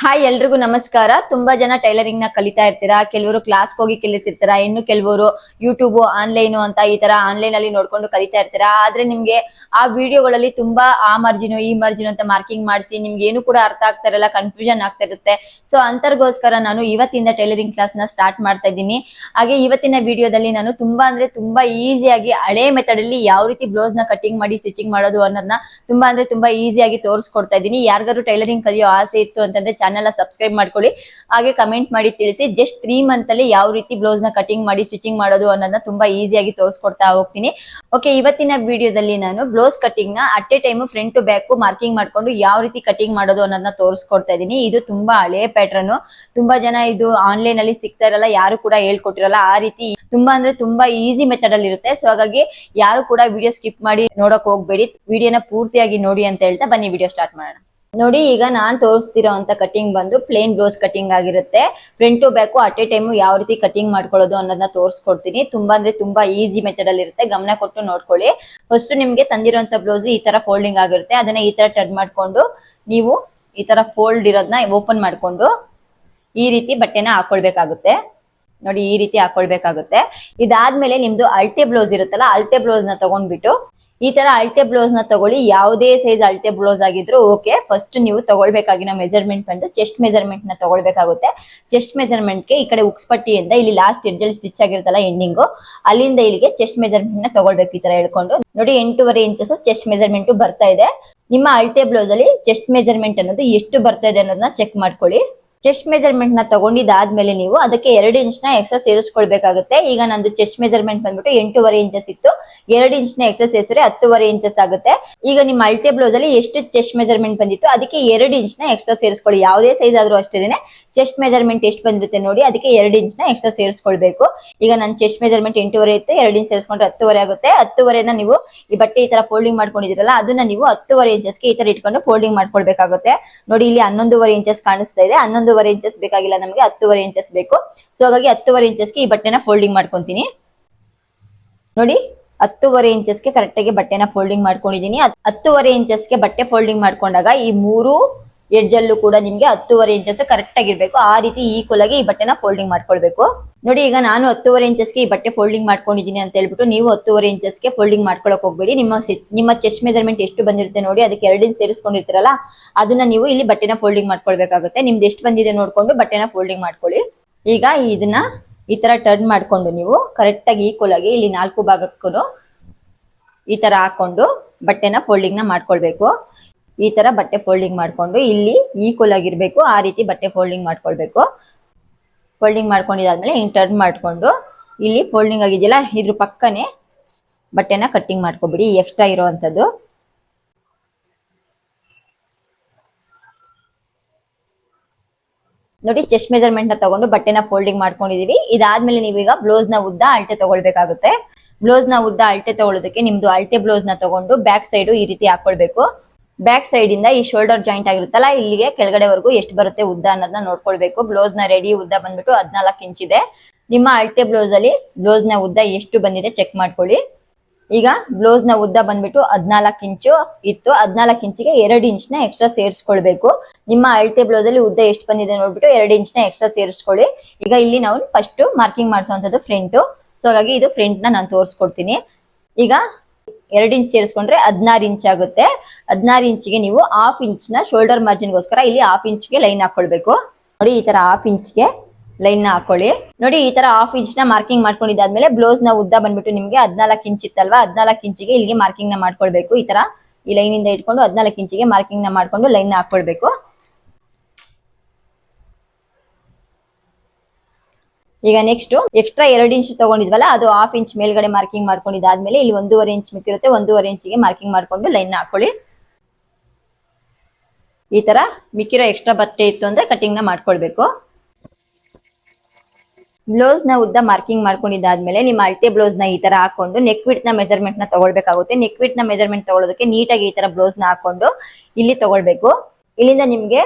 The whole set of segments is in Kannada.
ಹಾಯ್ ಎಲ್ರಿಗೂ ನಮಸ್ಕಾರ. ತುಂಬಾ ಜನ ಟೈಲರಿಂಗ್ ನ ಕಲಿತಾ ಇರ್ತೀರಾ, ಕೆಲವರು ಕ್ಲಾಸ್ ಹೋಗಿ ಕಲಿತಿರ್ತೀರಾ, ಇನ್ನು ಕೆಲವರು ಯೂಟ್ಯೂಬ್ ಆನ್ಲೈನ್ ಅಂತ ಈ ತರ ಆನ್ಲೈನ್ ಅಲ್ಲಿ ನೋಡ್ಕೊಂಡು ಕಲಿತಾ ಇರ್ತೀರಾ. ಆದ್ರೆ ನಿಮ್ಗೆ ಆ ವಿಡಿಯೋಗಳಲ್ಲಿ ತುಂಬಾ ಆ ಮಾರ್ಜಿನ್ ಈ ಮಾರ್ಜಿನ್ ಅಂತ ಮಾರ್ಕಿಂಗ್ ಮಾಡಿಸಿ ನಿಮ್ಗೆ ಏನು ಕೂಡ ಅರ್ಥ ಆಗ್ತಾ ಇರಲ್ಲ, ಕನ್ಫ್ಯೂಷನ್ ಆಗ್ತಾ ಇರುತ್ತೆ. ಸೊ ಅಂತರ್ಗೋಸ್ಕರ ನಾನು ಇವತ್ತಿಂದ ಟೈಲರಿಂಗ್ ಕ್ಲಾಸ್ ನ ಸ್ಟಾರ್ಟ್ ಮಾಡ್ತಾ ಇದ್ದೀನಿ. ಹಾಗೆ ಇವತ್ತಿನ ವಿಡಿಯೋದಲ್ಲಿ ನಾನು ತುಂಬಾ ಈಸಿಯಾಗಿ ಹಳೆ ಮೆಥಡ್ ಅಲ್ಲಿ ಯಾವ ರೀತಿ ಬ್ಲೌಸ್ ನ ಕಟಿಂಗ್ ಮಾಡಿ ಸ್ಟಿಚಿಂಗ್ ಮಾಡೋದು ಅನ್ನೋದನ್ನ ತುಂಬಾ ಈಸಿಯಾಗಿ ತೋರಿಸ್ಕೊಡ್ತಾ ಇದ್ದೀನಿ. ಯಾರಿಗಾದ್ರು ಟೈಲರಿಂಗ್ ಕಲಿಯೋ ಆಸೆ ಇತ್ತು ಅಂತಂದ್ರೆ ಚಾನೆಲ್ ಸಬ್ಸ್ಕ್ರೈಬ್ ಮಾಡ್ಕೊಳ್ಳಿ. ಹಾಗೆ ಕಮೆಂಟ್ ಮಾಡಿ ತಿಳಿಸಿ. ಜಸ್ಟ್ 3 ಮಂತ್ ಅಲ್ಲಿ ಯಾವ ರೀತಿ ಬ್ಲೌಸ್ ನ ಕಟಿಂಗ್ ಮಾಡಿ ಸ್ಟಿಚಿಂಗ್ ಮಾಡೋದು ಅನ್ನೋದನ್ನ ತುಂಬಾ ಈಸಿಯಾಗಿ ತೋರಿಸ್ಕೊಡ್ತಾ ಹೋಗ್ತೀನಿ. ಓಕೆ, ಇವತ್ತಿನ ವಿಡಿಯೋದಲ್ಲಿ ನಾನು ಬ್ಲೌಸ್ ಕಟಿಂಗ್ ನ at a time front to back marking ಮಾಡ್ಕೊಂಡು ಯಾವ ರೀತಿ ಕಟಿಂಗ್ ಮಾಡೋದು ಅನ್ನೋದನ್ನ ತೋರಿಸ್ಕೊಡ್ತಾ ಇದ್ದೀನಿ. ಇದು ತುಂಬಾ ಹಳೆ ಪ್ಯಾಟರ್ನ್. ತುಂಬಾ ಜನ ಇದು ಆನ್ಲೈನ್ ಅಲ್ಲಿ ಸಿಗ್ತಾ ಇರಲ್ಲ, ಯಾರು ಕೂಡ ಹೇಳ್ಕೊಟ್ಟಿರಲ್ಲ. ಆ ರೀತಿ ತುಂಬಾ ಈಸಿ ಮೆಥಡ್ ಅಲ್ಲಿ ಇರುತ್ತೆ. ಸೊ ಹಾಗಾಗಿ ಯಾರು ಕೂಡ ವಿಡಿಯೋ ಸ್ಕಿಪ್ ಮಾಡಿ ನೋಡಕ್ ಹೋಗ್ಬೇಡಿ, ವಿಡಿಯೋನ ಪೂರ್ತಿಯಾಗಿ ನೋಡಿ ಅಂತ ಹೇಳ್ತಾ ಬನ್ನಿ ವಿಡಿಯೋ ಸ್ಟಾರ್ಟ್ ಮಾಡೋಣ. ನೋಡಿ, ಈಗ ನಾನ್ ತೋರಿಸ್ತಿರೋ ಅಂತ ಕಟಿಂಗ್ ಬಂದು ಪ್ಲೇನ್ ಬ್ಲೌಸ್ ಕಟಿಂಗ್ ಆಗಿರುತ್ತೆ. Front to back at a time ಯಾವ ರೀತಿ ಕಟಿಂಗ್ ಮಾಡ್ಕೊಳ್ಳೋದು ಅನ್ನೋದನ್ನ ತೋರಿಸ್ಕೊಡ್ತೀನಿ. ತುಂಬಾ ಈಸಿ ಮೆಥಡ್ ಅಲ್ಲಿ ಇರುತ್ತೆ, ಗಮನ ಕೊಟ್ಟು ನೋಡ್ಕೊಳ್ಳಿ. ಫಸ್ಟ್ ನಿಮ್ಗೆ ತಂದಿರುವಂತ ಬ್ಲೌಸ್ ಈ ತರ ಫೋಲ್ಡಿಂಗ್ ಆಗಿರುತ್ತೆ. ಅದನ್ನ ಈ ತರ ಟರ್ನ್ ಮಾಡ್ಕೊಂಡು ನೀವು ಈ ತರ ಫೋಲ್ಡ್ ಇರೋದನ್ನ ಓಪನ್ ಮಾಡ್ಕೊಂಡು ಈ ರೀತಿ ಬಟ್ಟೆನ ಹಾಕೊಳ್ಬೇಕಾಗುತ್ತೆ. ನೋಡಿ, ಈ ರೀತಿ ಹಾಕೊಳ್ಬೇಕಾಗುತ್ತೆ. ಇದಾದ್ಮೇಲೆ ನಿಮ್ದು ಅಳತೆ ಬ್ಲೌಸ್ ಇರುತ್ತಲ್ಲ, ಅಳತೆ ಬ್ಲೌಸ್ ನ ತಗೊಂಡ್ಬಿಟ್ಟು ಈ ತರ ಅಳತೆ ಬ್ಲೌಸ್ ನ ತಗೊಳ್ಳಿ. ಯಾವುದೇ ಸೈಜ್ ಅಳತೆ ಬ್ಲೌಸ್ ಆಗಿದ್ರು ಓಕೆ. ಫಸ್ಟ್ ನೀವು ತಗೊಳ್ಬೇಕಾಗಿರೋ ಮೆಜರ್ಮೆಂಟ್ ಬಂದು ಚೆಸ್ಟ್ ಮೆಜರ್ಮೆಂಟ್ ನ ತಗೊಳ್ಬೇಕಾಗುತ್ತೆ. ಚೆಸ್ಟ್ ಮೆಜರ್ಮೆಂಟ್ ಗೆ ಈ ಕಡೆ ಉಕ್ಸ್ ಪಟ್ಟಿಯಿಂದ ಇಲ್ಲಿ ಲಾಸ್ಟ್ ಎಡ್ಜ್ ಅಲ್ಲಿ ಸ್ಟಿಚ್ ಆಗಿರುತ್ತಲ್ಲ ಎಂಡಿಂಗು, ಅಲ್ಲಿಂದ ಇಲ್ಲಿಗೆ ಚೆಸ್ಟ್ ಮೆಜರ್ಮೆಂಟ್ ನ ತಗೊಳ್ಬೇಕು. ಈ ತರ ಹೇಳ್ಕೊಂಡು ನೋಡಿ, 8.5 ಇಂಚಸ್ ಚೆಸ್ಟ್ ಮೆಜರ್ಮೆಂಟ್ ಬರ್ತಾ ಇದೆ. ನಿಮ್ಮ ಅಳತೆ ಬ್ಲೌಸ್ ಅಲ್ಲಿ ಚೆಸ್ಟ್ ಮೆಜರ್ಮೆಂಟ್ ಅನ್ನೋದು ಎಷ್ಟು ಬರ್ತಾ ಇದೆ ಅನ್ನೋದನ್ನ ಚೆಕ್ ಮಾಡ್ಕೊಳ್ಳಿ. ಚೆಸ್ಟ್ ಮೆಜರ್ಮೆಂಟ್ ನ ತಗೊಂಡಿದ್ದಾದ್ಮೇಲೆ ನೀವು ಅದಕ್ಕೆ 2 ಇಂಚ್ ನ ಎಕ್ಸ್ಟ್ರಾ ಸೇರಿಸ್ಕೊಳ್ಬೇಕಾಗುತ್ತೆ. ಈಗ ನಂದು ಚೆಸ್ಟ್ ಮೆಜರ್ಮೆಂಟ್ ಬಂದ್ಬಿಟ್ಟು 8.5 ಇಂಚಸ್ ಇತ್ತು. 2 ಇಂಚ್ ನ ಎಕ್ಸ್ಟ್ರಾ ಸೇರಿಸಿದ್ರೆ 10.5 ಇಂಚಸ್ ಆಗುತ್ತೆ. ಈಗ ನಿಮ್ಮ ಅಳತೆ ಬ್ಲೌಸ್ ಅಲ್ಲಿ ಎಷ್ಟು ಚೆಸ್ಟ್ ಮೆಜರ್ಮೆಂಟ್ ಬಂದಿತ್ತು ಅದಕ್ಕೆ 2 ಇಂಚ್ ನ ಎಕ್ಸ್ಟ್ರಾ ಸೇರಿಸ್ಕೊಳ್ಳಿ. ಯಾವುದೇ ಸೈಜ್ ಆದ್ರೂ ಅಷ್ಟೇನೆ ಚೆಸ್ಟ್ ಮೆಜರ್ಮೆಂಟ್ ಎಷ್ಟು ಬಂದಿರುತ್ತೆ ನೋಡಿ, ಅದಕ್ಕೆ 2 ಇಂಚ್ ನ ಎಕ್ಸ್ಟ್ರಾ ಸೇರಿಸ್ಕೊಳ್ಬೇಕು. ಈಗ ನನ್ನ ಚೆಸ್ಟ್ ಮೆಜರ್ಮೆಂಟ್ 8.5 ಇತ್ತು, 2 ಇಂಚ್ ಸೇರಿಸ್ಕೊಂಡ್ರೆ 10.5 ಆಗುತ್ತೆ. 10.5ನ ನೀವು ಈ ಬಟ್ಟೆ ಈ ತರ ಫೋಲ್ಡಿಂಗ್ ಮಾಡ್ಕೊಂಡಿದ್ದೀರಲ್ಲ, ಅದನ್ನ ನೀವು 10.5 ಇಂಚಸ್ಗೆ ಈ ತರ ಇಟ್ಕೊಂಡು ಫೋಲ್ಡಿಂಗ್ ಮಾಡ್ಕೊಳ್ಬೇಕಾಗುತ್ತೆ. ನೋಡಿ, ಇಲ್ಲಿ 11.5 ಇಂಚಸ್ ಕಾಣಿಸ್ತಾ ಇದೆ. 11.5 ಇಂಚಸ್ ಬೇಕಾಗಿಲ್ಲ, ನಮಗೆ 10.5 ಇಂಚಸ್ ಬೇಕು. ಸೊ ಹಾಗಾಗಿ 10.5 ಇಂಚಸ್ಗೆ ಈ ಬಟ್ಟೆನ ಫೋಲ್ಡಿಂಗ್ ಮಾಡ್ಕೊಂತೀನಿ. ನೋಡಿ, 10.5 ಇಂಚಸ್ಗೆ ಕರೆಕ್ಟ್ ಆಗಿ ಬಟ್ಟೆನ ಫೋಲ್ಡಿಂಗ್ ಮಾಡ್ಕೊಂಡಿದೀನಿ. 10.5 ಇಂಚಸ್ಗೆ ಬಟ್ಟೆ ಫೋಲ್ಡಿಂಗ್ ಮಾಡ್ಕೊಂಡಾಗ ಈ 3 ಎಡ್ಜ್ ಅಲ್ಲೂ ಕೂಡ ನಿಮ್ಗೆ 10.5 ಇಂಚಸ್ ಕರೆಕ್ಟ್ ಆಗಿರ್ಬೇಕು. ಆ ರೀತಿ ಈಕ್ವಲ್ ಆಗಿ ಈ ಬಟ್ಟೆನ ಫೋಲ್ಡಿಂಗ್ ಮಾಡ್ಕೊಳ್ಬೇಕು. ನೋಡಿ, ಈಗ ನಾನು 10.5 ಇಂಚಸ್ಗೆ ಈ ಬಟ್ಟೆ ಫೋಲ್ಡಿಂಗ್ ಮಾಡ್ಕೊಂಡಿದೀನಿ ಅಂತ ಹೇಳ್ಬಿಟ್ಟು ನೀವು 10.5 ಇಂಚಸ್ಗೆ ಫೋಲ್ಡಿಂಗ್ ಮಾಡ್ಕೊಳಕ್ ಹೋಗ್ಬೇಡಿ. ನಿಮ್ಮ ಚೆಸ್ಟ್ ಮೆಜರ್ಮೆಂಟ್ ಎಷ್ಟು ಬಂದಿರುತ್ತೆ ನೋಡಿ, ಅದಕ್ಕೆ 2 ಇಂಚ್ ಸೇರಿಸ್ಕೊಂಡಿರ್ತೀರಲ್ಲ, ಅದನ್ನ ನೀವು ಇಲ್ಲಿ ಬಟ್ಟೆನ ಫೋಲ್ಡಿಂಗ್ ಮಾಡ್ಕೊಳ್ಬೇಕಾಗುತ್ತೆ. ನಿಮ್ದು ಎಷ್ಟು ಬಂದಿದೆ ನೋಡ್ಕೊಂಡು ಬಟ್ಟೆನ ಫೋಲ್ಡಿಂಗ್ ಮಾಡ್ಕೊಳ್ಳಿ. ಈಗ ಇದನ್ನ ಈ ತರ ಟರ್ನ್ ಮಾಡ್ಕೊಂಡು ನೀವು ಕರೆಕ್ಟ್ ಆಗಿ ಈಕ್ವಲ್ ಆಗಿ ಇಲ್ಲಿ 4 ಭಾಗಕ್ಕೂ ಈ ತರ ಹಾಕೊಂಡು ಬಟ್ಟೆನ ಫೋಲ್ಡಿಂಗ್ ನ ಮಾಡ್ಕೊಳ್ಬೇಕು. ಈ ತರ ಬಟ್ಟೆ ಫೋಲ್ಡಿಂಗ್ ಮಾಡ್ಕೊಂಡು ಇಲ್ಲಿ ಈಕ್ವಲ್ ಆಗಿರ್ಬೇಕು. ಆ ರೀತಿ ಬಟ್ಟೆ ಫೋಲ್ಡಿಂಗ್ ಮಾಡ್ಕೊಳ್ಬೇಕು. ಫೋಲ್ಡಿಂಗ್ ಮಾಡ್ಕೊಂಡಿದ್ದಾದ್ಮೇಲೆ ಹಿಂಗ್ ಟರ್ನ್ ಮಾಡ್ಕೊಂಡು ಇಲ್ಲಿ ಫೋಲ್ಡಿಂಗ್ ಆಗಿದೆಯಲ್ಲ, ಇದ್ರ ಪಕ್ಕನೆ ಬಟ್ಟೆನ ಕಟ್ಟಿಂಗ್ ಮಾಡ್ಕೊಬಿಡಿ ಎಕ್ಸ್ಟ್ರಾ ಇರೋವಂಥದ್ದು. ನೋಡಿ, ಚೆಸ್ಟ್ ಮೆಜರ್ಮೆಂಟ್ ನ ತಗೊಂಡು ಬಟ್ಟೆನ ಫೋಲ್ಡಿಂಗ್ ಮಾಡ್ಕೊಂಡಿದೀವಿ. ಇದಾದ್ಮೇಲೆ ನೀವೀಗ ಬ್ಲೌಸ್ ನ ಉದ್ದ ಅಳತೆ ತಗೊಳ್ಬೇಕಾಗುತ್ತೆ. ಬ್ಲೌಸ್ ನ ಉದ್ದ ಅಳತೆ ತಗೊಳ್ಳೋದಕ್ಕೆ ನಿಮ್ದು ಅಳತೆ ಬ್ಲೌಸ್ ನ ತಗೊಂಡು ಬ್ಯಾಕ್ ಸೈಡ್ ಈ ರೀತಿ ಹಾಕೊಳ್ಬೇಕು. ಬ್ಯಾಕ್ ಸೈಡ್ ಇಂದ ಈ ಶೋಲ್ಡರ್ ಜಾಯಿಂಟ್ ಆಗಿರುತ್ತಲ್ಲ, ಇಲ್ಲಿಗೆ ಕೆಳಗಡೆವರೆಗೂ ಎಷ್ಟು ಬರುತ್ತೆ ಉದ್ದ ಅನ್ನೋದನ್ನ ನೋಡ್ಕೊಳ್ಬೇಕು. ಬ್ಲೌಸ್ ನ ರೆಡಿ ಉದ್ದ ಬಂದ್ಬಿಟ್ಟು 14 ಇಂಚ್ ಇದೆ. ನಿಮ್ಮ ಅಳತೆ ಬ್ಲೌಸ್ ಅಲ್ಲಿ ಬ್ಲೌಸ್ ನ ಉದ್ದ ಎಷ್ಟು ಬಂದಿದೆ ಚೆಕ್ ಮಾಡ್ಕೊಳ್ಳಿ. ಈಗ ಬ್ಲೌಸ್ ನ ಉದ್ದ ಬಂದ್ಬಿಟ್ಟು 14 ಇಂಚು ಇತ್ತು. 14 ಇಂಚಿಗೆ 2 ಇಂಚ್ ನ ಎಕ್ಸ್ಟ್ರಾ ಸೇರಿಸ್ಕೊಳ್ಬೇಕು. ನಿಮ್ಮ ಅಳತೆ ಬ್ಲೌಸ್ ಅಲ್ಲಿ ಉದ್ದ ಎಷ್ಟು ಬಂದಿದೆ ನೋಡ್ಬಿಟ್ಟು 2 ಇಂಚ್ ನ ಎಕ್ಸ್ಟ್ರಾ ಸೇರಿಸ್ಕೊಳ್ಳಿ. ಈಗ ಇಲ್ಲಿ ನಾವು ಫಸ್ಟ್ ಮಾರ್ಕಿಂಗ್ ಮಾಡಿಸುವಂತದ್ದು ಫ್ರಂಟ್. ಸೊ ಹಾಗಾಗಿ ಇದು ಫ್ರಂಟ್ ನ ನಾನು ತೋರಿಸ್ಕೊಡ್ತೀನಿ. ಈಗ 2 ಇಂಚ್ ಸೇರಿಸ್ಕೊಂಡ್ರೆ 16 ಇಂಚ್ ಆಗುತ್ತೆ. 16 ಇಂಚಿಗೆ ನೀವು 1/2 ಇಂಚ್ ನ ಶೋಲ್ಡರ್ ಮಾರ್ಜಿನ್ಗೋಸ್ಕರ ಇಲ್ಲಿ 1/2 ಇಂಚ್ಗೆ ಲೈನ್ ಹಾಕೊಳ್ಬೇಕು. ನೋಡಿ, ಈ ತರ 1/2 ಇಂಚ್ಗೆ ಲೈನ್ ನ ಹಾಕೊಳ್ಳಿ. ನೋಡಿ, ಈ ತರ 1/2 ಇಂಚ್ ನ ಮಾರ್ಕಿಂಗ್ ಮಾಡ್ಕೊಂಡಿದ್ದಾದ್ಮೇಲೆ ಬ್ಲೌಸ್ ನ ಉದ್ದ ಬಂದ್ಬಿಟ್ಟು ನಿಮ್ಗೆ 14 ಇಂಚ್ ಇತ್ತಲ್ವಾ, 14 ಇಂಚಿಗೆ ಇಲ್ಲಿಗೆ ಮಾರ್ಕಿಂಗ್ ನ ಮಾಡ್ಕೊಳ್ಬೇಕು. ಈ ತರ ಈ ಲೈನ್ ಇಂದ ಇಟ್ಕೊಂಡು 14 ಇಂಚಿಗೆ ಮಾರ್ಕಿಂಗ್ ನ ಮಾಡ್ಕೊಂಡು ಲೈನ್ ನ ಹಾಕೊಳ್ಬೇಕು. ಈಗ ನೆಕ್ಸ್ಟ್ ಎಕ್ಸ್ಟ್ರಾ 2 ಇಂಚ್ ತಗೊಂಡಿದ್ವಲ್ಲ, ಅದು 1/2 ಇಂಚ್ ಮೇಲ್ಗಡೆ ಮಾರ್ಕಿಂಗ್ ಮಾಡ್ಕೊಂಡಿದ್ದಾದ್ಮೇಲೆ ಇಲ್ಲಿ 1.5 ಇಂಚ್ ಮಿಕ್ಕಿರುತ್ತೆ. 1.5 ಇಂಚಿಗೆ ಮಾರ್ಕಿಂಗ್ ಮಾಡ್ಕೊಂಡು ಲೈನ್ ನ ಹಾಕೊಳ್ಳಿ. ಈ ತರ ಮಿಕ್ಕಿರೋ ಎಕ್ಸ್ಟ್ರಾ ಬಟ್ಟೆ ಇತ್ತು ಅಂದ್ರೆ ಕಟಿಂಗ್ ನ ಮಾಡ್ಕೊಳ್ಬೇಕು. ಬ್ಲೌಸ್ ನ ಉದ್ದ ಮಾರ್ಕಿಂಗ್ ಮಾಡ್ಕೊಂಡಿದ್ದಾದ್ಮೇಲೆ ನಿಮ್ಮ ಅಳತೆ ಬ್ಲೌಸ್ ನ ಈ ತರ ಹಾಕೊಂಡು ನೆಕ್ ವಿಡ್ತ್ ನ ಮೆಜರ್ಮೆಂಟ್ ನ ತಗೊಳ್ಬೇಕಾಗುತ್ತೆ. ನೆಕ್ ವಿಡ್ತ್ ನ ಮೆಜರ್ಮೆಂಟ್ ತಗೊಳ್ಳೋದಕ್ಕೆ ನೀಟಾಗಿ ಈ ತರ ಬ್ಲೌಸ್ ನ ಹಾಕೊಂಡು ಇಲ್ಲಿ ತಗೊಳ್ಬೇಕು. ಇಲ್ಲಿಂದ ನಿಮ್ಗೆ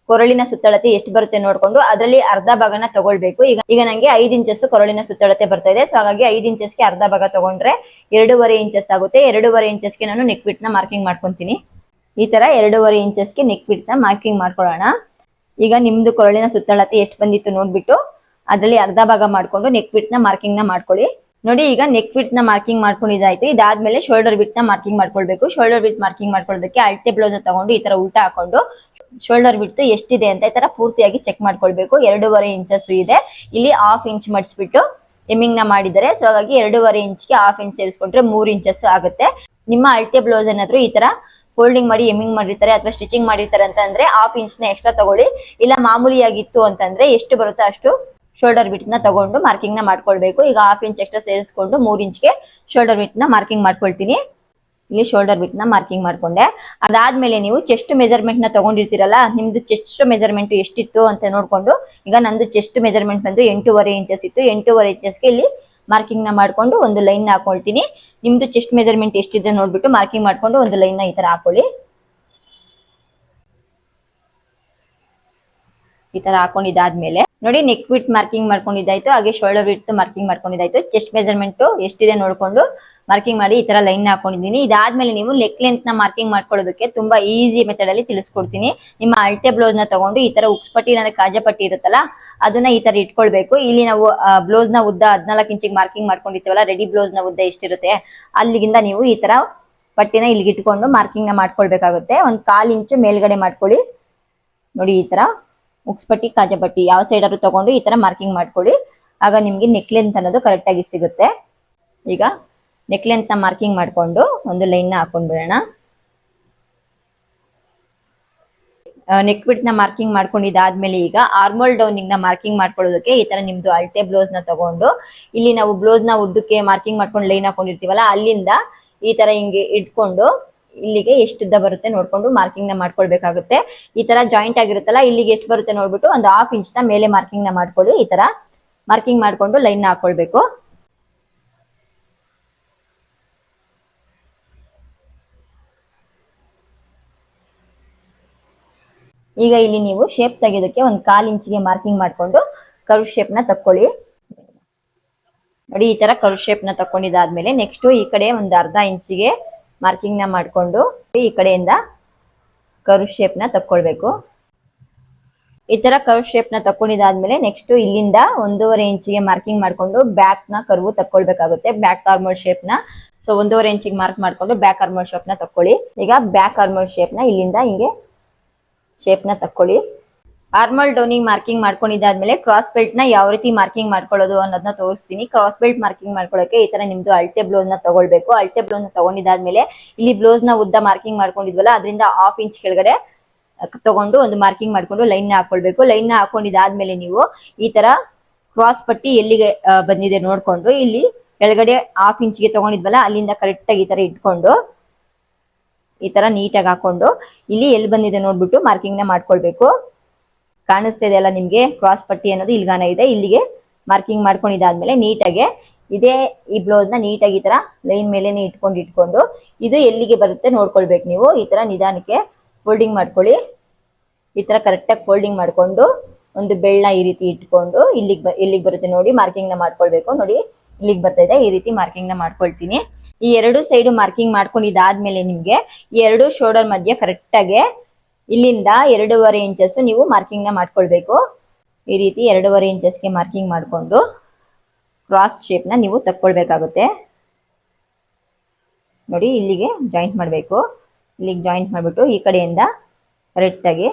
ಕೊರಳಿನ ಸುತ್ತಳತೆ ಎಷ್ಟು ಬರುತ್ತೆ ನೋಡ್ಕೊಂಡು ಅದರಲ್ಲಿ ಅರ್ಧ ಭಾಗನ ತಗೊಳ್ಬೇಕು. ಈಗ ನಂಗೆ 5 ಇಂಚಸ್ ಕೊರಳಿನ ಸುತ್ತಳತೆ ಬರ್ತಾ ಇದೆ. ಸೊ ಹಾಗಾಗಿ 5 ಇಂಚಸ್ಗೆ ಅರ್ಧ ಭಾಗ ತಗೊಂಡ್ರೆ 2.5 ಇಂಚಸ್ ಆಗುತ್ತೆ. 2.5 ಇಂಚಸ್ಗೆ ನಾನು ನೆಕ್ ವಿಡ್ತ್ ನ ಮಾರ್ಕಿಂಗ್ ಮಾಡ್ಕೊಂತೀನಿ. ಈ ತರ 2.5 ಇಂಚಸ್ಗೆ ನೆಕ್ ವಿಡ್ತ್ ನ ಮಾರ್ಕಿಂಗ್ ಮಾಡ್ಕೊಳ್ಳೋಣ. ಈಗ ನಿಮ್ದು ಕೊರಳಿನ ಸುತ್ತಳತೆ ಎಷ್ಟು ಬಂದಿತ್ತು ನೋಡ್ಬಿಟ್ಟು ಅದ್ರಲ್ಲಿ ಅರ್ಧ ಭಾಗ ಮಾಡ್ಕೊಂಡು ನೆಕ್ ವಿಡ್ತ್ ನ ಮಾರ್ಕಿಂಗ್ ನ ಮಾಡ್ಕೊಳ್ಳಿ. ನೋಡಿ ಈಗ ನೆಕ್ ವಿಡ್ತ್ ನ ಮಾರ್ಕಿಂಗ್ ಮಾಡ್ಕೊಂಡಿದ್ದಾಯ್ತು. ಇದಾದ್ಮೇಲೆ ಶೋಲ್ಡರ್ ವಿಡ್ತ್ ನ ಮಾರ್ಕಿಂಗ್ ಮಾಡ್ಕೊಳ್ಬೇಕು. ಶೋಲ್ಡರ್ ವಿಡ್ತ್ ಮಾರ್ಕಿಂಗ್ ಮಾಡ್ಕೊಳ್ಳೋದಕ್ಕೆ ಅಳತೆ ಬ್ಲೌಸ್ ತಗೊಂಡು ಈ ತರ ಉಲ್ಟಾ ಹಾಕೊಂಡು ಶೋಲ್ಡರ್ ವಿಡ್ತ್ ಎಷ್ಟಿದೆ ಅಂತ ಈ ತರ ಪೂರ್ತಿಯಾಗಿ ಚೆಕ್ ಮಾಡ್ಕೊಳ್ಬೇಕು. 2.5 ಇಂಚಸ್ ಇದೆ. ಇಲ್ಲಿ 1/2 ಇಂಚ್ ಮಡಿಸ್ಬಿಟ್ಟು ಎಮ್ಮಿಂಗ್ ನ ಮಾಡಿದರೆ, ಸೊ ಹಾಗಾಗಿ 2.5 ಇಂಚ್ಗೆ 1/2 ಇಂಚ್ ಸೇರಿಸ್ಕೊಂಡ್ರೆ 3 ಇಂಚಸ್ ಆಗುತ್ತೆ. ನಿಮ್ಮ ಅಳತೆ ಬ್ಲೌಸ್ ಏನಾದ್ರು ಈ ತರ ಫೋಲ್ಡಿಂಗ್ ಮಾಡಿ ಎಮ್ಮಿಂಗ್ ಮಾಡಿರ್ತಾರೆ ಅಥವಾ ಸ್ಟಿಚಿಂಗ್ ಮಾಡಿರ್ತಾರೆ ಅಂತಂದ್ರೆ 1/2 ಇಂಚ್ ನ ಎಕ್ಸ್ಟ್ರಾ ತಗೊಳ್ಳಿ. ಇಲ್ಲ ಮಾಮೂಲಿಯಾಗಿತ್ತು ಅಂತಂದ್ರೆ ಎಷ್ಟು ಬರುತ್ತೋ ಅಷ್ಟು ಶೋಲ್ಡರ್ ವಿಡ್ತ್ ನ ತಗೊಂಡು ಮಾರ್ಕಿಂಗ್ ನ ಮಾಡ್ಕೊಳ್ಬೇಕು. ಈಗ 1/2 ಇಂಚ್ ಎಕ್ಸ್ಟ್ರಾ ಸೇರಿಸ್ಕೊಂಡು 3 ಇಂಚ್ಗೆ ಶೋಲ್ಡರ್ ವಿಡ್ತ್ ನ ಮಾರ್ಕಿಂಗ್ ಮಾಡ್ಕೊಳ್ತೀನಿ. ಇಲ್ಲಿ ಶೋಲ್ಡರ್ ವಿಡ್ತ್ ನ ಮಾರ್ಕಿಂಗ್ ಮಾಡ್ಕೊಂಡೆ. ಅದಾದ್ಮೇಲೆ ನೀವು ಚೆಸ್ಟ್ ಮೆಜರ್ಮೆಂಟ್ ನ ತಗೊಂಡಿರ್ತೀರಲ್ಲ, ನಿಮ್ದು ಚೆಸ್ಟ್ ಮೆಜರ್ಮೆಂಟ್ ಎಷ್ಟಿತ್ತು ಅಂತ ನೋಡ್ಕೊಂಡು, ಈಗ ನಂದು ಚೆಸ್ಟ್ ಮೆಜರ್ಮೆಂಟ್ ಬಂದು 8.5 ಇಂಚಸ್ ಇತ್ತು. 8.5 ಇಂಚಸ್ಗೆ ಇಲ್ಲಿ ಮಾರ್ಕಿಂಗ್ ನ ಮಾಡ್ಕೊಂಡು ಒಂದು ಲೈನ್ ನ ಹಾಕೊಳ್ತೀನಿ. ನಿಮ್ದು ಚೆಸ್ಟ್ ಮೆಜರ್ಮೆಂಟ್ ಎಷ್ಟಿದೆ ನೋಡ್ಬಿಟ್ಟು ಮಾರ್ಕಿಂಗ್ ಮಾಡ್ಕೊಂಡು ಒಂದು ಲೈನ್ ನ ಈ ತರ ಹಾಕೊಳ್ಳಿ. ಈ ತರ ಹಾಕೊಂಡಿದ್ದಾದ್ಮೇಲೆ ನೋಡಿ ನೆಕ್ ವಿಡ್ತ್ ಮಾರ್ಕಿಂಗ್ ಮಾಡ್ಕೊಂಡಿದ್ದಾಯ್ತು, ಹಾಗೆ ಶೋಲ್ಡರ್ ವಿಡ್ತ್ ಮಾರ್ಕಿಂಗ್ ಮಾಡ್ಕೊಂಡಿದ್ದಾಯ್ತು. ಚೆಸ್ಟ್ ಮೆಜರ್ಮೆಂಟ್ ಎಷ್ಟಿದೆ ನೋಡ್ಕೊಂಡು ಮಾರ್ಕಿಂಗ್ ಮಾಡಿ ಈ ತರ ಲೈನ್ ಹಾಕೊಂಡಿದ್ದೀನಿ. ಇದಾದ್ಮೇಲೆ ನೀವು ನೆಕ್ ಲೆಂತ್ ನ ಮಾರ್ಕಿಂಗ್ ಮಾಡ್ಕೊಳ್ಳೋದಕ್ಕೆ ತುಂಬಾ ಈಸಿ ಮೆಥಡ್ ಅಲ್ಲಿ ತಿಳಿಸ್ಕೊಡ್ತೀನಿ. ನಿಮ್ಮ ಅಳತೆ ಬ್ಲೌಸ್ ನ ತಗೊಂಡು ಈ ತರ ಉಕ್ಸ್ ಪಟ್ಟಿ ಅಂದ್ರೆ ಕಾಜಾ ಪಟ್ಟಿ ಇರುತ್ತಲ್ಲ, ಅದನ್ನ ಈ ತರ ಇಟ್ಕೊಳ್ಬೇಕು. ಇಲ್ಲಿ ನಾವು ಬ್ಲೌಸ್ ನ ಉದ್ದ 14 ಇಂಚಿಗೆ ಮಾರ್ಕಿಂಗ್ ಮಾಡ್ಕೊಂಡಿರ್ತೀವಲ್ಲ, ರೆಡಿ ಬ್ಲೌಸ್ ನ ಉದ್ದ ಎಷ್ಟಿರುತ್ತೆ ಅಲ್ಲಿಗಿಂದ ನೀವು ಈ ತರ ಪಟ್ಟಿನ ಇಲ್ಲಿಗೆ ಇಟ್ಕೊಂಡು ಮಾರ್ಕಿಂಗ್ ನ ಮಾಡ್ಕೊಳ್ಬೇಕಾಗುತ್ತೆ. ಒಂದ್ 1/4 ಇಂಚು ಮೇಲ್ಗಡೆ ಮಾಡ್ಕೊಳ್ಳಿ. ನೋಡಿ ಈ ತರ ಉಕ್ಸ್ ಪಟ್ಟಿ ಕಾಜಾ ಪಟ್ಟಿ ಯಾವ ಸೈಡ್ ಆದ್ರೂ ತಗೊಂಡು ಈ ತರ ಮಾರ್ಕಿಂಗ್ ಮಾಡ್ಕೊಳ್ಳಿ. ಆಗ ನಿಮ್ಗೆ ನೆಕ್ ಲೆಂತ್ ಅನ್ನೋದು ಕರೆಕ್ಟ್ ಆಗಿ ಸಿಗುತ್ತೆ. ಈಗ ನೆಕ್ ಲೆಂತ್ ನ ಮಾರ್ಕಿಂಗ್ ಮಾಡ್ಕೊಂಡು ಒಂದು ಲೈನ್ ನ ಹಾಕೊಂಡ್ ಬಿಡೋಣ. ನೆಕ್ ವಿಡ್ತ್ ನ ಮಾರ್ಕಿಂಗ್ ಮಾಡ್ಕೊಂಡಿದ್ದಾದ್ಮೇಲೆ ಈಗ ಆರ್ಮೋಲ್ ಡೌನಿಂಗ್ ನ ಮಾರ್ಕಿಂಗ್ ಮಾಡ್ಕೊಳ್ಳೋದಕ್ಕೆ ಈ ತರ ನಿಮ್ದು ಅಳತೆ ಬ್ಲೌಸ್ ನ ತಗೊಂಡು ಇಲ್ಲಿ ನಾವು ಬ್ಲೌಸ್ ನ ಉದ್ದಕ್ಕೆ ಮಾರ್ಕಿಂಗ್ ಮಾಡ್ಕೊಂಡು ಲೈನ್ ಹಾಕೊಂಡಿರ್ತೀವಲ್ಲ, ಅಲ್ಲಿಂದ ಈ ತರ ಹಿಂಗೆ ಇಟ್ಕೊಂಡು ಇಲ್ಲಿಗೆ ಎಷ್ಟುದ್ದ ಬರುತ್ತೆ ನೋಡ್ಕೊಂಡು ಮಾರ್ಕಿಂಗ್ ನ ಮಾಡ್ಕೊಳ್ಬೇಕಾಗುತ್ತೆ. ಈ ತರ ಜಾಯಿಂಟ್ ಆಗಿರುತ್ತಲ್ಲ, ಇಲ್ಲಿಗೆ ಎಷ್ಟು ಬರುತ್ತೆ ನೋಡ್ಬಿಟ್ಟು ಒಂದು 1/2 ಇಂಚ್ ನ ಮೇಲೆ ಮಾರ್ಕಿಂಗ್ ನ ಮಾಡ್ಕೊಳ್ಳಿ. ಈ ತರ ಮಾರ್ಕಿಂಗ್ ಮಾಡ್ಕೊಂಡು ಲೈನ್ ನ ಹಾಕೊಳ್ಬೇಕು. ಈಗ ಇಲ್ಲಿ ನೀವು ಶೇಪ್ ತೆಗೆಯೋದಕ್ಕೆ ಒಂದು 1/4 ಇಂಚಿಗೆ ಮಾರ್ಕಿಂಗ್ ಮಾಡ್ಕೊಂಡು ಕರ್ವ್ ಶೇಪ್ ನ ತಕ್ಕೊಳ್ಳಿ. ನೋಡಿ ಈ ತರ ಕರ್ವ್ ಶೇಪ್ ನ ತಕೊಂಡಿದ್ದಾದ್ಮೇಲೆ ನೆಕ್ಸ್ಟ್ ಈ ಕಡೆ ಒಂದು 1/2 ಇಂಚಿಗೆ ಮಾರ್ಕಿಂಗ್ ನ ಮಾಡ್ಕೊಂಡು ಈ ಕಡೆಯಿಂದ ಕರ್ವ್ ಶೇಪ್ ನ ತಕ್ಕೊಳ್ಬೇಕು. ಈ ತರ ಕರ್ವ್ ಶೇಪ್ ನ ತಕೊಂಡಿದ್ದಾದ್ಮೇಲೆ ನೆಕ್ಸ್ಟ್ ಇಲ್ಲಿಂದ 1.5 ಇಂಚಿಗೆ ಮಾರ್ಕಿಂಗ್ ಮಾಡ್ಕೊಂಡು ಬ್ಯಾಕ್ ನ ಕರ್ವ್ ತಕ್ಕೊಳ್ಬೇಕಾಗುತ್ತೆ. ಬ್ಯಾಕ್ ಆರ್ಮೋಲ್ ಶೇಪ್ ನ ಸೊ 1.5 ಇಂಚಿಗೆ ಮಾರ್ಕ್ ಮಾಡ್ಕೊಂಡು ಬ್ಯಾಕ್ ಆರ್ಮೋಲ್ ಶೇಪ್ ನ ತಕ್ಕೊಳ್ಳಿ. ಈಗ ಬ್ಯಾಕ್ ಆರ್ಮೋಲ್ ಶೇಪ್ ನ ಇಲ್ಲಿಂದ ಹಿಂಗೆ ಶೇಪ್ ನ ತಕ್ಕೊಳ್ಳಿ. ಆರ್ಮಲ್ ಡೌನಿಂಗ್ ಮಾರ್ಕಿಂಗ್ ಮಾಡ್ಕೊಂಡಿದ್ದಾದ್ಮೇಲೆ ಕ್ರಾಸ್ ಬೆಲ್ಟ್ ನ ಯಾವ ರೀತಿ ಮಾರ್ಕಿಂಗ್ ಮಾಡ್ಕೊಳ್ಳೋದು ಅನ್ನೋದನ್ನ ತೋರಿಸ್ತೀನಿ. ಕ್ರಾಸ್ ಬೆಲ್ಟ್ ಮಾರ್ಕಿಂಗ್ ಮಾಡ್ಕೊಳ್ಳೋಕೆ ಈ ತರ ನಿಮ್ದು ಅಳತೆ ಬ್ಲೌಸ್ ನ ತಗೊಳ್ಬೇಕು. ಅಳತೆ ಬ್ಲೌಸ್ ನ ತಗೊಂಡಿದ್ದಾದ್ಮೇಲೆ ಇಲ್ಲಿ ಬ್ಲೌಸ್ ನ ಉದ್ದ ಮಾರ್ಕಿಂಗ್ ಮಾಡ್ಕೊಂಡಿದ್ವಲ್ಲ, ಅದರಿಂದ 1/2 ಇಂಚ್ ಕೆಳಗಡೆ ತಗೊಂಡು ಒಂದು ಮಾರ್ಕಿಂಗ್ ಮಾಡ್ಕೊಂಡು ಲೈನ್ ನ ಹಾಕೊಳ್ಬೇಕು. ಲೈನ್ ನ ಹಾಕೊಂಡಿದ್ದಾದ್ಮೇಲೆ ನೀವು ಈ ತರ ಕ್ರಾಸ್ ಪಟ್ಟಿ ಎಲ್ಲಿಗೆ ಬಂದಿದೆ ನೋಡ್ಕೊಂಡು ಇಲ್ಲಿ ಕೆಳಗಡೆ 1/2 ಇಂಚ್ಗೆ ತಗೊಂಡಿದ್ವಲ್ಲ, ಅಲ್ಲಿಂದ ಕರೆಕ್ಟ್ ಆಗಿ ಈ ತರ ಇಟ್ಕೊಂಡು ಈ ತರ ನೀಟಾಗಿ ಹಾಕೊಂಡು ಇಲ್ಲಿ ಎಲ್ಲಿ ಬಂದಿದೆ ನೋಡ್ಬಿಟ್ಟು ಮಾರ್ಕಿಂಗ್ ನ ಮಾಡ್ಕೊಳ್ಬೇಕು. ಕಾಣಿಸ್ತಾ ಇದೆ ಅಲ್ಲ ನಿಮ್ಗೆ ಕ್ರಾಸ್ ಪಟ್ಟಿ ಅನ್ನೋದು ಇಲ್ಗಾನ ಇದೆ. ಇಲ್ಲಿಗೆ ಮಾರ್ಕಿಂಗ್ ಮಾಡ್ಕೊಂಡಿದ್ದಾದ್ಮೇಲೆ ನೀಟಾಗೆ ಈ ಬ್ಲೌಸ್ ನ ನೀಟಾಗಿ ಈ ತರ ಲೈನ್ ಮೇಲೆನೆ ಇಟ್ಕೊಂಡು ಇದು ಎಲ್ಲಿಗೆ ಬರುತ್ತೆ ನೋಡ್ಕೊಳ್ಬೇಕು. ನೀವು ಈ ತರ ನಿಧಾನಕ್ಕೆ ಫೋಲ್ಡಿಂಗ್ ಮಾಡ್ಕೊಳ್ಳಿ. ಈ ತರ ಕರೆಕ್ಟ್ ಆಗಿ ಫೋಲ್ಡಿಂಗ್ ಮಾಡ್ಕೊಂಡು ಒಂದು ಬೆಳ್ಳ ಈ ರೀತಿ ಇಟ್ಕೊಂಡು ಇಲ್ಲಿಗೆ ಬರುತ್ತೆ ನೋಡಿ ಮಾರ್ಕಿಂಗ್ ನ ಮಾಡ್ಕೊಳ್ಬೇಕು. ನೋಡಿ ಇಲ್ಲಿಗೆ ಬರ್ತಾ ಇದೆ, ಈ ರೀತಿ ಮಾರ್ಕಿಂಗ್ ನ ಮಾಡ್ಕೊಳ್ತೀನಿ. ಈ 2 ಸೈಡ್ ಮಾರ್ಕಿಂಗ್ ಮಾಡ್ಕೊಂಡಿದ್ದಾದ್ಮೇಲೆ ನಿಮ್ಗೆ ಈ 2 ಶೋಲ್ಡರ್ ಮಧ್ಯೆ ಕರೆಕ್ಟ್ ಆಗಿ ಇಲ್ಲಿಂದ 2.5 ಇಂಚಸ್ ನೀವು ಮಾರ್ಕಿಂಗ್ ನ ಮಾಡ್ಕೊಳ್ಬೇಕು. ಈ ರೀತಿ 2.5 ಇಂಚಸ್ಗೆ ಮಾರ್ಕಿಂಗ್ ಮಾಡ್ಕೊಂಡು ಕ್ರಾಸ್ ಶೇಪ್ ನ ನೀವು ತಕ್ಕೊಳ್ಬೇಕಾಗುತ್ತೆ. ನೋಡಿ ಇಲ್ಲಿಗೆ ಜಾಯಿಂಟ್ ಮಾಡಬೇಕು. ಇಲ್ಲಿಗೆ ಜಾಯಿಂಟ್ ಮಾಡ್ಬಿಟ್ಟು ಈ ಕಡೆಯಿಂದ ಕರೆಕ್ಟ್ ಆಗಿ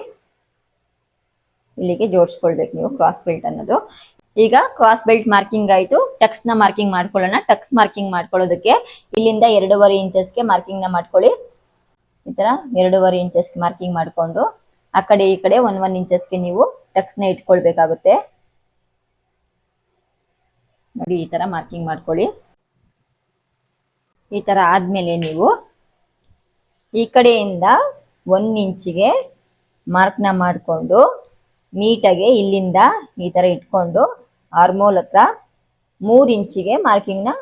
ಇಲ್ಲಿಗೆ ಜೋಡಿಸ್ಕೊಳ್ಬೇಕು ನೀವು ಕ್ರಾಸ್ ಬೆಲ್ಟ್ ಅನ್ನೋದು. ಈಗ ಕ್ರಾಸ್ ಬೆಲ್ಟ್ ಮಾರ್ಕಿಂಗ್ ಆಯ್ತು. ಟಕ್ಸ್ ನ ಮಾರ್ಕಿಂಗ್ ಮಾಡ್ಕೊಳ್ಳೋಣ. ಟಕ್ಸ್ ಮಾರ್ಕಿಂಗ್ ಮಾಡ್ಕೊಳ್ಳೋದಕ್ಕೆ ಇಲ್ಲಿಂದ 2.5 ಇಂಚಸ್ಗೆ ಮಾರ್ಕಿಂಗ್ ನ ಮಾಡ್ಕೊಳ್ಳಿ. ಈ ತರ 2.5 ಇಂಚಸ್ಗೆ ಮಾರ್ಕಿಂಗ್ ಮಾಡ್ಕೊಂಡು ಆ ಕಡೆ ಈ ಕಡೆ 1 ಇಂಚಸ್ಗೆ ನೀವು ಟಕ್ಸ್ ನ ಇಟ್ಕೊಳ್ಬೇಕಾಗುತ್ತೆ. ನೋಡಿ ಈ ತರ ಮಾರ್ಕಿಂಗ್ ಮಾಡ್ಕೊಳ್ಳಿ. ಈ ತರ ಆದ್ಮೇಲೆ ನೀವು ಈ ಕಡೆಯಿಂದ 1 ಇಂಚಿಗೆ ಮಾರ್ಕ್ ನ ಮಾಡ್ಕೊಂಡು ನೀಟಾಗಿ ಇಲ್ಲಿಂದ ಈ ತರ ಇಟ್ಕೊಂಡು ಆರ್ಮೋಲ್ ಹತ್ರ 3 ಇಂಚಿಗೆ ಮಾರ್ಕಿಂಗ್ ನ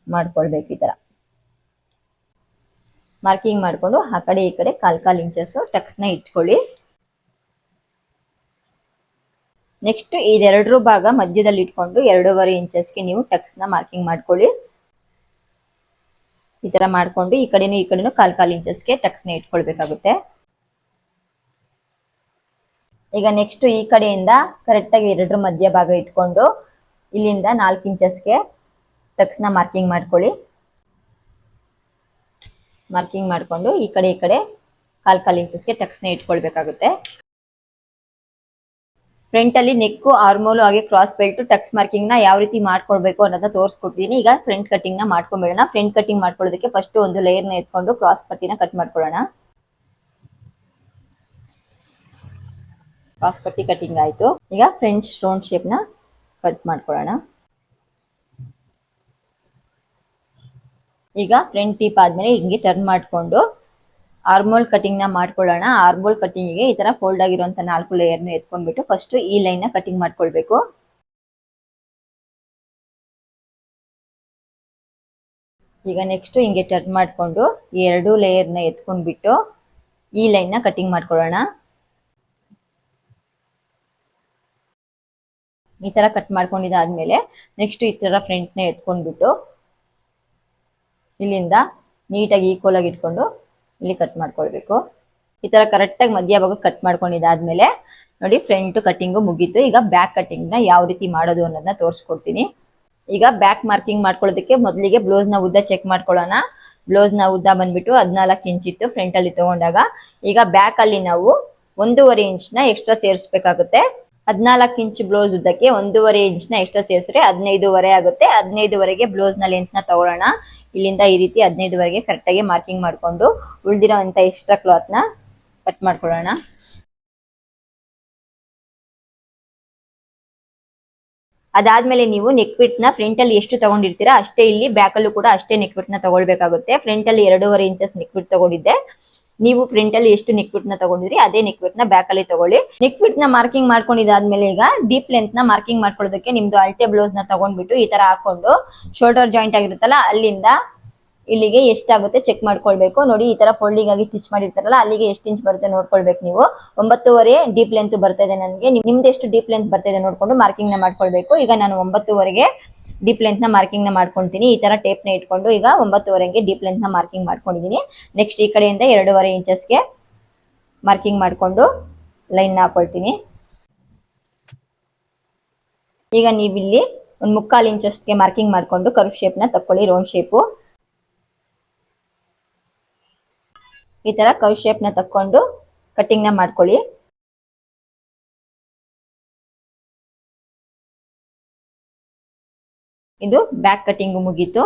ಮಾಡ್ಕೊಳ್ಬೇಕು. ಈ ತರ ಮಾರ್ಕಿಂಗ್ ಮಾಡ್ಕೊಂಡು ಆ ಕಡೆ ಈ ಕಡೆ 1/4 ಇಂಚಸ್ ಟಕ್ಸ್ ನ ಇಟ್ಕೊಳ್ಳಿ. ನೆಕ್ಸ್ಟ್ ಇದೆರಡರ ಭಾಗ ಮಧ್ಯದಲ್ಲಿ ಇಟ್ಕೊಂಡು 2.5 ಇಂಚಸ್ಗೆ ನೀವು ಟಕ್ಸ್ ನ ಮಾರ್ಕಿಂಗ್ ಮಾಡ್ಕೊಳ್ಳಿ. ಈ ತರ ಮಾಡ್ಕೊಂಡು ಈ ಕಡೆನೂ 1/4 ಇಂಚಸ್ಗೆ ಟಕ್ಸ್ ನ ಇಟ್ಕೊಳ್ಬೇಕಾಗುತ್ತೆ. ಈಗ ನೆಕ್ಸ್ಟ್ ಈ ಕಡೆಯಿಂದ ಕರೆಕ್ಟ್ ಆಗಿ ಎರಡರ ಮಧ್ಯ ಭಾಗ ಇಟ್ಕೊಂಡು ಇಲ್ಲಿಂದ 4 ಇಂಚಸ್ಗೆ ಟಕ್ಸ್ ನ ಮಾರ್ಕಿಂಗ್ ಮಾಡ್ಕೊಳ್ಳಿ. ಮಾರ್ಕಿಂಗ್ ಮಾಡ್ಕೊಂಡು ಈ ಕಡೆ ಕಾಲ್ ಇಂಚಸ್ಗೆ ಟಕ್ಸ್ ನ ಇಟ್ಕೊಳ್ಬೇಕಾಗುತ್ತೆ. ಫ್ರಂಟ್ ಅಲ್ಲಿ ನೆಕ್, ಆರ್ಮೋಲ್ ಹಾಗೆ ಕ್ರಾಸ್ ಬೆಲ್ಟ್ ಟಕ್ಸ್ ಮಾರ್ಕಿಂಗ್ ನ ಯಾವ ರೀತಿ ಮಾಡ್ಕೊಳ್ಬೇಕು ಅನ್ನೋದನ್ನ ತೋರಿಸ್ಕೊಡ್ತೀನಿ. ಈಗ ಫ್ರಂಟ್ ಕಟಿಂಗ್ ನ ಮಾಡ್ಕೊಂಡ್ಬಿಡೋಣ. ಫ್ರಂಟ್ ಕಟಿಂಗ್ ಮಾಡ್ಕೊಳ್ಳೋದಕ್ಕೆ ಫಸ್ಟ್ ಒಂದು ಲೇಯರ್ ನ ಎತ್ಕೊಂಡು ಕ್ರಾಸ್ ಪಟ್ಟಿನ ಕಟ್ ಮಾಡ್ಕೊಳ್ಳೋಣ. ಕ್ರಾಸ್ ಪಟ್ಟಿ ಕಟಿಂಗ್ ಆಯ್ತು. ಈಗ ಫ್ರಂಟ್ ರೌಂಡ್ ಶೇಪ್ ನ ಕಟ್ ಮಾಡ್ಕೊಳ್ಳೋಣ. ಈಗ ಫ್ರಂಟ್ ಟೀಪ್ ಆದ್ಮೇಲೆ ಹಿಂಗೆ ಟರ್ನ್ ಮಾಡ್ಕೊಂಡು ಆರ್ಮೋಲ್ ಕಟಿಂಗ್ ನ ಮಾಡ್ಕೊಳ್ಳೋಣ. ಆರ್ಮೋಲ್ ಕಟಿಂಗ್ ಗೆ ಈ ತರ ಫೋಲ್ಡ್ ಆಗಿರುವಂತ 4 ಲೇಯರ್ ನ ಎತ್ಕೊಂಡ್ಬಿಟ್ಟು ಫಸ್ಟ್ ಈ ಲೈನ್ ನ ಕಟಿಂಗ್ ಮಾಡ್ಕೊಳ್ಬೇಕು. ಈಗ ನೆಕ್ಸ್ಟ್ ಹಿಂಗೆ ಟರ್ನ್ ಮಾಡ್ಕೊಂಡು 2 ಲೇಯರ್ ನ ಎತ್ಕೊಂಡ್ಬಿಟ್ಟು ಈ ಲೈನ್ ನ ಕಟಿಂಗ್ ಮಾಡ್ಕೊಳ್ಳೋಣ. ಈ ತರ ಕಟ್ ಮಾಡ್ಕೊಂಡಿದ್ದಾದ್ಮೇಲೆ ನೆಕ್ಸ್ಟ್ ಈ ತರ ಫ್ರಂಟ್ ನ ಎತ್ಕೊಂಡ್ಬಿಟ್ಟು ಇಲ್ಲಿಂದ ನೀಟಾಗಿ ಈಕ್ವಲ್ ಆಗಿ ಇಟ್ಕೊಂಡು ಇಲ್ಲಿ ಕಟ್ ಮಾಡ್ಕೊಳ್ಬೇಕು. ಈ ತರ ಕರೆಕ್ಟ್ ಆಗಿ ಮಧ್ಯ ಭಾಗ ಕಟ್ ಮಾಡ್ಕೊಂಡಿದ್ದಾದ್ಮೇಲೆ ನೋಡಿ ಫ್ರಂಟ್ ಕಟಿಂಗು ಮುಗೀತು. ಈಗ ಬ್ಯಾಕ್ ಕಟಿಂಗ್ ನ ಯಾವ ರೀತಿ ಮಾಡೋದು ಅನ್ನೋದನ್ನ ತೋರಿಸ್ಕೊಡ್ತೀನಿ. ಈಗ ಬ್ಯಾಕ್ ಮಾರ್ಕಿಂಗ್ ಮಾಡ್ಕೊಳ್ಳೋದಕ್ಕೆ ಮೊದಲಿಗೆ ಬ್ಲೌಸ್ ನ ಉದ್ದ ಚೆಕ್ ಮಾಡ್ಕೊಳ್ಳೋಣ. ಬ್ಲೌಸ್ ನ ಉದ್ದ ಬಂದ್ಬಿಟ್ಟು 14 ಇಂಚ್ ಇತ್ತು ಫ್ರಂಟ್ ಅಲ್ಲಿ ತಗೊಂಡಾಗ. ಈಗ ಬ್ಯಾಕ್ ಅಲ್ಲಿ ನಾವು 1.5 ಇಂಚ್ ನ ಎಕ್ಸ್ಟ್ರಾ ಸೇರಿಸಬೇಕಾಗುತ್ತೆ. 14 ಇಂಚ್ ಬ್ಲೌಸ್ ಉದ್ದಕ್ಕೆ 1.5 ಇಂಚ್ ನ ಎಕ್ಸ್ಟ್ರಾ ಸೇರಿಸಿದ್ರೆ 15.5 ಆಗುತ್ತೆ. 15ವರೆಗೆ ಬ್ಲೌಸ್ ನ ಲೆಂತ್ ನ ತಗೊಳ್ಳೋಣ. ಇಲ್ಲಿಂದ ಈ ರೀತಿ 15ವರೆಗೆ ಕರೆಕ್ಟ್ ಆಗಿ ಮಾರ್ಕಿಂಗ್ ಮಾಡ್ಕೊಂಡು ಉಳಿದಿರೋಂತ ಎಕ್ಸ್ಟ್ರಾ ಕ್ಲಾತ್ ನ ಕಟ್ ಮಾಡ್ಕೊಳ್ಳೋಣ. ಅದಾದ್ಮೇಲೆ ನೀವು ನೆಕ್ ವಿಡ್ತ್ ನ ಫ್ರಂಟ್ ಅಲ್ಲಿ ಎಷ್ಟು ತಗೊಂಡಿರ್ತೀರಾ ಅಷ್ಟೇ ಇಲ್ಲಿ ಬ್ಯಾಕ್ ಅಲ್ಲೂ ಕೂಡ ಅಷ್ಟೇ ನೆಕ್ ವಿಡ್ತ್ ನ ತಗೊಳ್ಬೇಕಾಗುತ್ತೆ. ಫ್ರಂಟ್ ಅಲ್ಲಿ 2.5 ಇಂಚಸ್ ನೆಕ್ ವಿಡ್ತ್ ತಗೊಂಡಿದ್ದೆ. ನೀವು ಫ್ರಂಟ್ ಅಲ್ಲಿ ಎಷ್ಟು ನೆಕ್ ವಿಡ್ತ್ ನ ತಗೊಂಡಿದ್ರಿ ಅದೇ ನೆಕ್ ವಿಡ್ತ್ ನ ಬ್ಯಾಕ್ ಅಲ್ಲಿ ತಗೊಳ್ಳಿ. ನೆಕ್ ವಿಡ್ತ್ ನ ಮಾರ್ಕಿಂಗ್ ಮಾಡ್ಕೊಂಡಿದ್ದಾದ್ಮೇಲೆ ಈಗ ಡೀಪ್ ಲೆಂತ್ ನ ಮಾರ್ಕಿಂಗ್ ಮಾಡ್ಕೊಳ್ಳೋದಕ್ಕೆ ನಿಮ್ದು ಅಳತೆ ಬ್ಲೌಸ್ ನ ತಗೊಂಡ್ಬಿಟ್ಟು ಈ ತರ ಹಾಕೊಂಡು ಶೋಲ್ಡರ್ ಜಾಯಿಂಟ್ ಆಗಿರುತ್ತಲ್ಲ ಅಲ್ಲಿಂದ ಇಲ್ಲಿಗೆ ಎಷ್ಟಾಗುತ್ತೆ ಚೆಕ್ ಮಾಡ್ಕೊಳ್ಬೇಕು. ನೋಡಿ ಈ ತರ ಫೋಲ್ಡಿಂಗ್ ಆಗಿ ಸ್ಟಿಚ್ ಮಾಡಿರ್ತಾರಲ್ಲ ಅಲ್ಲಿಗೆ ಎಷ್ಟು ಇಂಚ್ ಬರುತ್ತೆ ನೋಡ್ಕೊಳ್ಬೇಕು. ನೀವು 9.5 ಡೀಪ್ ಲೆಂತ್ ಬರ್ತಾ ಇದೆ ನನಗೆ. ನಿಮ್ದು ಎಷ್ಟು ಡೀಪ್ ಲೆಂತ್ ಬರ್ತಾ ಇದೆ ನೋಡ್ಕೊಂಡು ಮಾರ್ಕಿಂಗ್ ನ ಮಾಡ್ಕೊಳ್ಬೇಕು. ಈಗ ನಾನು 9.5 ಡೀಪ್ ಲೆಂತ್ ನ ಮಾರ್ಕಿಂಗ್ ನ ಮಾಡ್ಕೊಂತೀನಿ. ಈ ತರ ಟೇಪ್ ನ ಇಟ್ಕೊಂಡು ಈಗ 9.5 ಡೀಪ್ ಲೆಂತ್ ನ ಮಾರ್ಕಿಂಗ್ ಮಾಡ್ಕೊಂಡಿದೀನಿ. ನೆಕ್ಸ್ಟ್ ಈ ಕಡೆಯಿಂದ 2.5 ಇಂಚಸ್ಗೆ ಮಾರ್ಕಿಂಗ್ ಮಾಡ್ಕೊಂಡು ಲೈನ್ ನ ಹಾಕೊಳ್ತೀನಿ. ಈಗ ನೀವಿಲ್ಲಿ 1/4 ಇಂಚಸ್ಗೆ ಮಾರ್ಕಿಂಗ್ ಮಾಡ್ಕೊಂಡು ಕರ್ವ್ ಶೇಪ್ ನ ತಕ್ಕೊಳ್ಳಿ. ರೌಂಡ್ ಶೇಪ್ ಈ ತರ ಕರ್ವ್ ಶೇಪ್ ನ ತಕ್ಕೊಂಡು ಕಟಿಂಗ್ ನ ಮಾಡ್ಕೊಳ್ಳಿ. ಇದು ಬ್ಯಾಕ್ ಕಟಿಂಗ್ ಮುಗೀತು.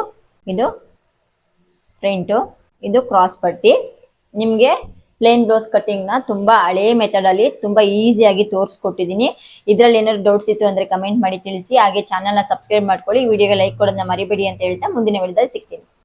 ಇದು ಫ್ರಂಟ್, ಇದು ಕ್ರಾಸ್ ಪಟ್ಟಿ. ನಿಮ್ಗೆ ಪ್ಲೇನ್ ಬ್ಲೌಸ್ ಕಟಿಂಗ್ ನ ತುಂಬಾ ಹಳೆ ಮೆಥಡ್ ಅಲ್ಲಿ ತುಂಬಾ ಈಸಿಯಾಗಿ ತೋರಿಸ್ಕೊಟ್ಟಿದ್ದೀನಿ. ಇದ್ರಲ್ಲಿ ಏನಾದ್ರು ಡೌಟ್ಸ್ ಇತ್ತು ಅಂದ್ರೆ ಕಮೆಂಟ್ ಮಾಡಿ ತಿಳಿಸಿ. ಹಾಗೆ ಚಾನಲ್ ನ ಸಬ್ಸ್ಕ್ರೈಬ್ ಮಾಡ್ಕೊಳ್ಳಿ. ವಿಡಿಯೋಗೆ ಲೈಕ್ ಕೊಡೋದನ್ನ ಮರಿಬೇಡಿ ಅಂತ ಹೇಳ್ತಾ ಮುಂದಿನ ವಿಡಿಯೋದಲ್ಲಿ ಸಿಗ್ತೀನಿ.